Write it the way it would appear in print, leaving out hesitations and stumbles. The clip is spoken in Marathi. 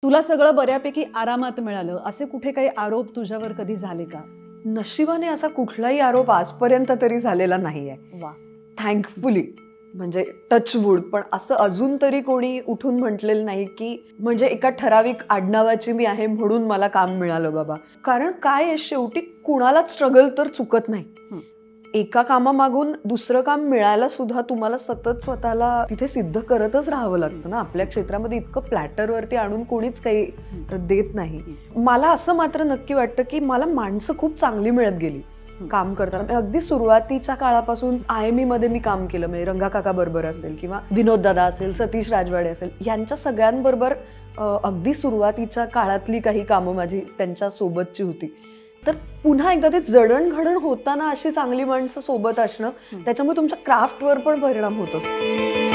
तुला सगळं बऱ्यापैकी आरामात मिळालं, असे कुठे काही आरोप तुझ्यावर कधी झाले का? नशिबाने असा कुठलाही आरोप आजपर्यंत तरी झालेला नाहीये. वाह! थँकफुली. म्हणजे टचवूड. पण असं अजून तरी कोणी उठून म्हटलेलं नाही की म्हणजे एका ठराविक आडनावाची मी आहे म्हणून मला काम मिळालं बाबा. कारण काय आहे, शेवटी कुणालाच स्ट्रगल तर चुकत नाही. एका कामामागून दुसरं काम मिळायला सुद्धा तुम्हाला सतत स्वतःला तिथे सिद्ध करतच राहावं लागतं ना. आपल्या क्षेत्रामध्ये इतकं प्लॅटरवरती आणून कोणीच काही देत नाही. मला असं मात्र नक्की वाटतं की मला माणसं खूप चांगली मिळत गेली काम करताना. म्हणजे अगदी सुरुवातीच्या काळापासून IME मध्ये मी काम केलं. म्हणजे रंगा काका बरोबर असेल किंवा विनोद दादा असेल, सतीश राजवाडे असेल, यांच्या सगळ्यांबरोबर अगदी सुरुवातीच्या काळातली काही कामं माझी त्यांच्या सोबतची होती. तर पुन्हा एकदा ते जडणघडण होताना अशी चांगली माणसं सोबत असणं, त्याच्यामुळे तुमच्या क्राफ्टवर पण परिणाम होत असतो.